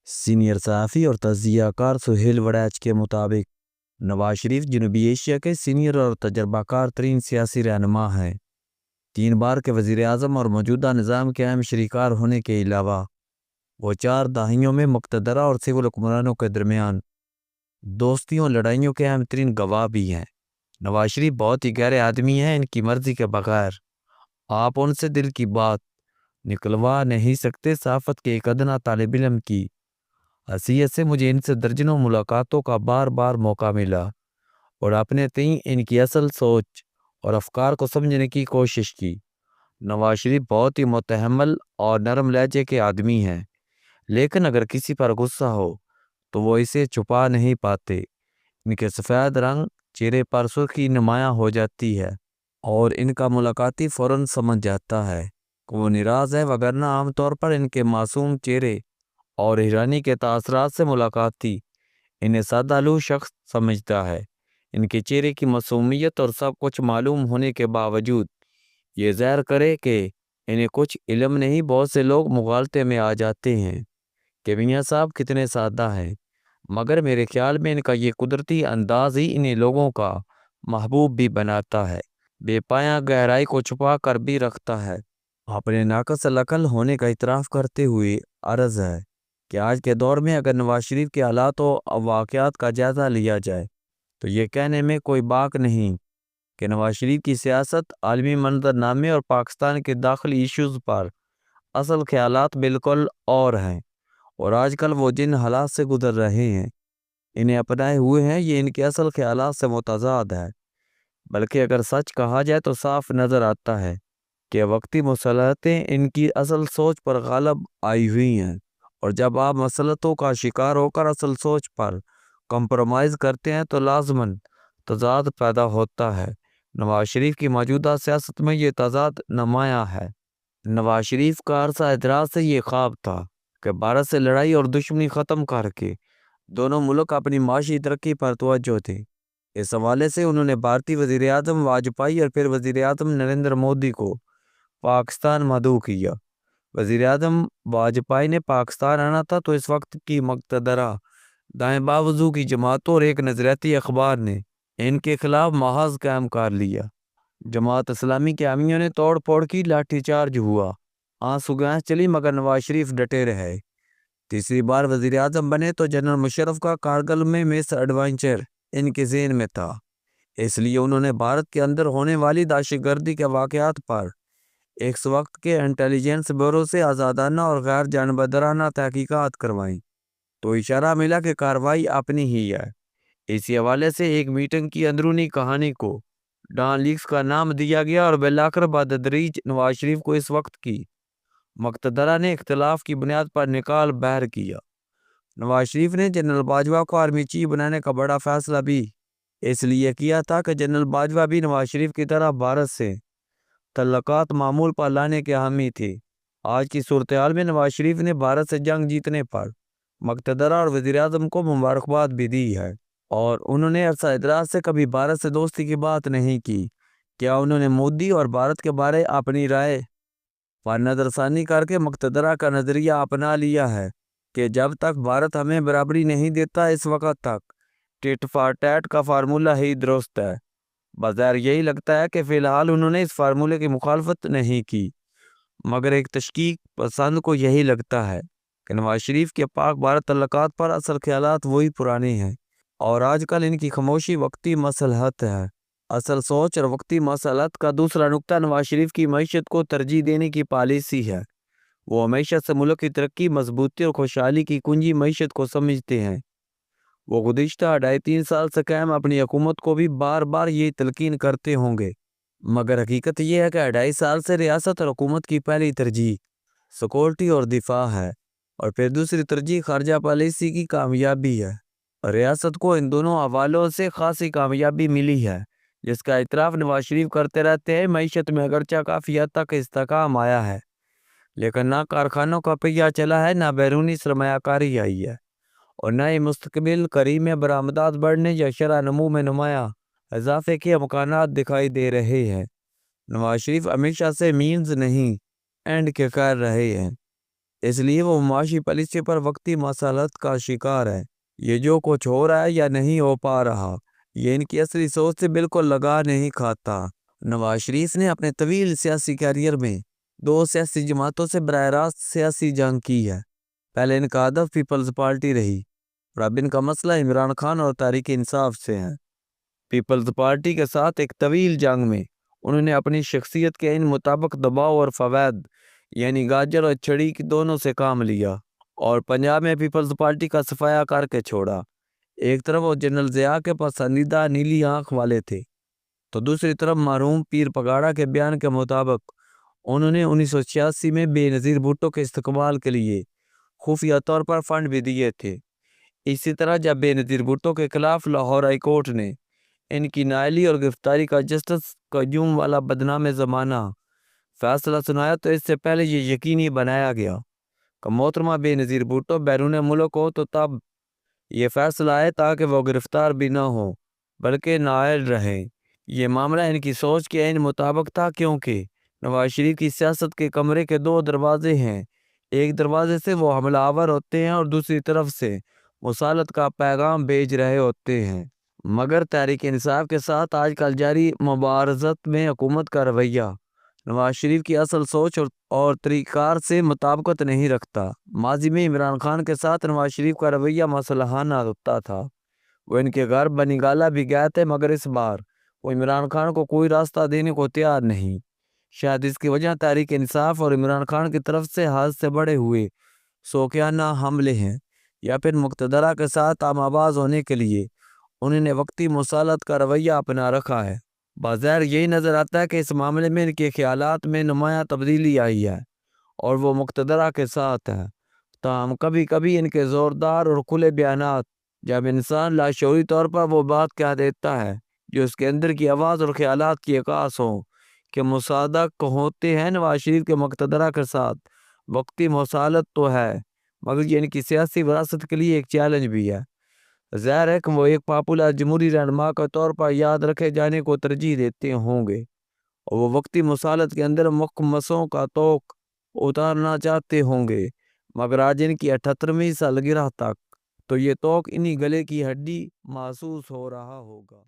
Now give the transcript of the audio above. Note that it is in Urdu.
سینئر صحافی اور تجزیہ کار سہیل وڑیچ کے مطابق نواز شریف جنوبی ایشیا کے سینئر اور تجربہ کار ترین سیاسی رہنما ہیں۔ 3 بار کے وزیر اعظم اور موجودہ نظام کے اہم شریکار ہونے کے علاوہ وہ 4 دہائیوں میں مقتدرہ اور سول حکمرانوں کے درمیان دوستیوں اور لڑائیوں کے اہم ترین گواہ بھی ہیں۔ نواز شریف بہت ہی گہرے آدمی ہیں، ان کی مرضی کے بغیر آپ ان سے دل کی بات نکلوا نہیں سکتے۔ صحافت کے ایک ادنا طالب علم کی حیثیت سے مجھے ان سے درجنوں ملاقاتوں کا بار بار موقع ملا اور اپنے تئیں ان کی اصل سوچ اور افکار کو سمجھنے کی کوشش کی۔ نواز شریف بہت ہی متحمل اور نرم لہجے کے آدمی ہیں، لیکن اگر کسی پر غصہ ہو تو وہ اسے چھپا نہیں پاتے۔ ان کے سفید رنگ چہرے پر سرخی نمایاں ہو جاتی ہے اور ان کا ملاقاتی فوراً سمجھ جاتا ہے کہ وہ ناراض ہے، وگرنہ عام طور پر ان کے معصوم چہرے اور حیرانی کے تاثرات سے ملاقاتی انہیں سادہ لوح شخص سمجھتا ہے۔ ان کے چہرے کی معصومیت اور سب کچھ معلوم ہونے کے باوجود یہ ظاہر کرے کہ انہیں کچھ علم نہیں، بہت سے لوگ مغالطے میں آ جاتے ہیں کہ میاں صاحب کتنے سادہ ہیں، مگر میرے خیال میں ان کا یہ قدرتی انداز ہی انہیں لوگوں کا محبوب بھی بناتا ہے، بے پایہ گہرائی کو چھپا کر بھی رکھتا ہے۔ اپنے ناقص العقل ہونے کا اعتراف کرتے ہوئے عرض ہے کہ آج کے دور میں اگر نواز شریف کے حالات و واقعات کا جائزہ لیا جائے تو یہ کہنے میں کوئی باک نہیں کہ نواز شریف کی سیاست، عالمی منظرنامے اور پاکستان کے داخلی ایشوز پر اصل خیالات بالکل اور ہیں، اور آج کل وہ جن حالات سے گزر رہے ہیں، انہیں اپنائے ہوئے ہیں، یہ ان کے اصل خیالات سے متضاد ہے۔ بلکہ اگر سچ کہا جائے تو صاف نظر آتا ہے کہ وقتی مصالحتیں ان کی اصل سوچ پر غالب آئی ہوئی ہیں، اور جب آپ مصالحتوں کا شکار ہو کر اصل سوچ پر کمپرومائز کرتے ہیں تو لازماً تضاد پیدا ہوتا ہے۔ نواز شریف کی موجودہ سیاست میں یہ تضاد نمایاں ہے۔ نواز شریف کا عرصہ اعتراض سے یہ خواب تھا کہ بھارت سے لڑائی اور دشمنی ختم کر کے دونوں ملک اپنی معاشی ترقی پر توجہ دیں۔ اس حوالے سے انہوں نے بھارتی وزیر اعظم واجپئی اور پھر وزیر اعظم نریندر مودی کو پاکستان مدعو کیا۔ وزیر اعظم واجپئی نے پاکستان آنا تھا تو اس وقت کی مقتدرہ دائیں باوزو کی جماعتوں اور ایک نظریاتی اخبار نے ان کے خلاف محاذ قائم کر لیا۔ جماعت اسلامی کے حامیوں نے توڑ پھوڑ کی، لاٹھی چارج ہوا، آنسو گیس چلی، مگر نواز شریف ڈٹے رہے۔ تیسری بار وزیر اعظم بنے تو جنرل مشرف کا کارگل میں مس ایڈونچر ان کے ذہن میں تھا، اس لیے انہوں نے بھارت کے اندر ہونے والی دہشت گردی کے واقعات پر اس وقت کے انٹیلیجنس بیورو سے آزادانہ اور غیر جانبدارانہ تحقیقات کروائیں، تو اشارہ ملا کہ کارروائی اپنی ہی ہے۔ اسی حوالے سے ایک میٹنگ کی اندرونی کہانی کو ڈان لیکس کا نام دیا گیا اور بالآخر بتدریج نواز شریف کو اس وقت کی مقتدرہ نے اختلاف کی بنیاد پر نکال بحر کیا۔ نواز شریف نے جنرل باجوہ کو آرمی چیف بنانے کا بڑا فیصلہ بھی اس لیے کیا تھا کہ جنرل باجوہ بھی نواز شریف کی طرح بھارت سے تعلقات معمول پر لانے کے حامی تھے۔ آج کی صورتحال میں نواز شریف نے بھارت سے جنگ جیتنے پر مقتدرہ اور وزیر اعظم کو مبارکباد بھی دی ہے، اور انہوں نے عرصہ اعتراض سے کبھی بھارت سے دوستی کی بات نہیں کی۔ کیا انہوں نے مودی اور بھارت کے بارے اپنی رائے پر نظر ثانی کر کے مقتدرہ کا نظریہ اپنا لیا ہے کہ جب تک بھارت ہمیں برابری نہیں دیتا اس وقت تک ٹیٹ فار ٹیٹ کا فارمولہ ہی درست ہے؟ بظاہر یہی لگتا ہے کہ فی الحال انہوں نے اس فارمولے کی مخالفت نہیں کی، مگر ایک تشکیک پسند کو یہی لگتا ہے کہ نواز شریف کے پاک بھارت تعلقات پر اصل خیالات وہی پرانے ہیں، اور آج کل ان کی خاموشی وقتی مصلحت ہے۔ اصل سوچ اور وقتی مصلحت کا دوسرا نقطہ نواز شریف کی معیشت کو ترجیح دینے کی پالیسی ہے۔ وہ معیشت سے ملک کی ترقی، مضبوطی اور خوشحالی کی کنجی معیشت کو سمجھتے ہیں۔ وہ گزشتہ 2.5-3 سال سے قائم اپنی حکومت کو بھی بار بار یہ تلقین کرتے ہوں گے، مگر حقیقت یہ ہے کہ 2.5 سال سے ریاست اور حکومت کی پہلی ترجیح سیکورٹی اور دفاع ہے، اور پھر دوسری ترجیح خارجہ پالیسی کی کامیابی ہے۔ ریاست کو ان دونوں حوالوں سے خاصی کامیابی ملی ہے، جس کا اعتراف نواز شریف کرتے رہتے ہیں۔ معیشت میں اگرچہ کافی حد تک استحکام آیا ہے، لیکن نہ کارخانوں کا پہیہ چلا ہے، نہ بیرونی سرمایہ کاری آئی ہے، اور نہ ہی مستقبل قریب میں برآمدات بڑھنے یا شرح نمو میں نمایاں اضافے کے امکانات دکھائی دے رہے ہیں۔ نواز شریف ہمیشہ سے مینز نہیں اینڈ کے کر رہے ہیں۔ اس لیے وہ معاشی پالیسی پر وقتی مسالت کا شکار ہے۔ یہ جو کچھ ہو رہا ہے یا نہیں ہو پا رہا، یہ ان کی اصلی سوچ سے بالکل لگا نہیں کھاتا۔ نواز شریف نے اپنے طویل سیاسی کیریئر میں 2 سیاسی جماعتوں سے براہ راست سیاسی جنگ کی ہے۔ پہلے ان کا ہدف پیپلز پارٹی رہی اور اب ان کا مسئلہ عمران خان اور تحریک انصاف سے ہے۔ پیپلز پارٹی کے ساتھ ایک طویل جنگ میں انہوں نے اپنی شخصیت کے ان مطابق دباؤ اور فوائد یعنی گاجر اور چھڑی کی دونوں سے کام لیا اور پنجاب میں پیپلز پارٹی کا صفایا کر کے چھوڑا۔ ایک طرف وہ جنرل ضیاء کے پسندیدہ نیلی آنکھ والے تھے تو دوسری طرف مرحوم پیر پگاڑا کے بیان کے مطابق انہوں نے 1986 میں بے نظیر بھٹو کے استقبال کے لیے خفیہ طور پر فنڈ بھی دیے تھے۔ اسی طرح جب بے نظیر بھٹو کے خلاف لاہور ہائی کورٹ نے ان کی نااہلی اور گرفتاری کا جسٹس قیوم والا بدنام زمانہ فیصلہ سنایا تو اس سے پہلے یہ یقینی بنایا گیا کہ محترمہ بے نظیر بھٹو بیرون ملک ہو تو تب یہ فیصلہ آئے تاکہ وہ گرفتار بھی نہ ہو بلکہ نااہل رہیں۔ یہ معاملہ ان کی سوچ کے عین مطابق تھا، کیونکہ نواز شریف کی سیاست کے کمرے کے 2 دروازے ہیں۔ ایک دروازے سے وہ حملہ آور ہوتے ہیں اور دوسری طرف سے مصالحت کا پیغام بھیج رہے ہوتے ہیں۔ مگر تحریک انصاف کے ساتھ آج کل جاری مبارزت میں حکومت کا رویہ نواز شریف کی اصل سوچ اور طریقہ کار سے مطابقت نہیں رکھتا۔ ماضی میں عمران خان کے ساتھ نواز شریف کا رویہ مصالحانہ ہوتا تھا۔ وہ ان کے گھر بنی گالہ بھی گئے تھے، مگر اس بار وہ عمران خان کو کوئی راستہ دینے کو تیار نہیں۔ شاید اس کی وجہ تحریک انصاف اور عمران خان کی طرف سے حد سے بڑے ہوئے سوکیانہ حملے ہیں، یا پھر مقتدرہ کے ساتھ ہم آواز ہونے کے لیے انہوں نے وقتی مصالحت کا رویہ اپنا رکھا ہے۔ بظاہر یہی نظر آتا ہے کہ اس معاملے میں ان کے خیالات میں نمایاں تبدیلی آئی ہے اور وہ مقتدرہ کے ساتھ ہے۔ تاہم کبھی کبھی ان کے زوردار اور کھلے بیانات، جب انسان لاشعوری طور پر وہ بات کہہ دیتا ہے جو اس کے اندر کی آواز اور خیالات کی عکاس ہو کہ مصادق ہوتے ہیں نواز شریف کے مقتدرہ کے ساتھ، وقتی مصالحت تو ہے مگر یہ ان کی سیاسی وراثت کے لیے ایک چیلنج بھی ہے۔ ظاہر ہے کہ وہ ایک پاپولر جمہوری رہنما کے طور پر یاد رکھے جانے کو ترجیح دیتے ہوں گے اور وہ وقتی مصالحت کے اندر مخمسوں کا توق اتارنا چاہتے ہوں گے، مگر آج ان کی 78ویں سالگرہ تک تو یہ توق انہی گلے کی ہڈی محسوس ہو رہا ہوگا۔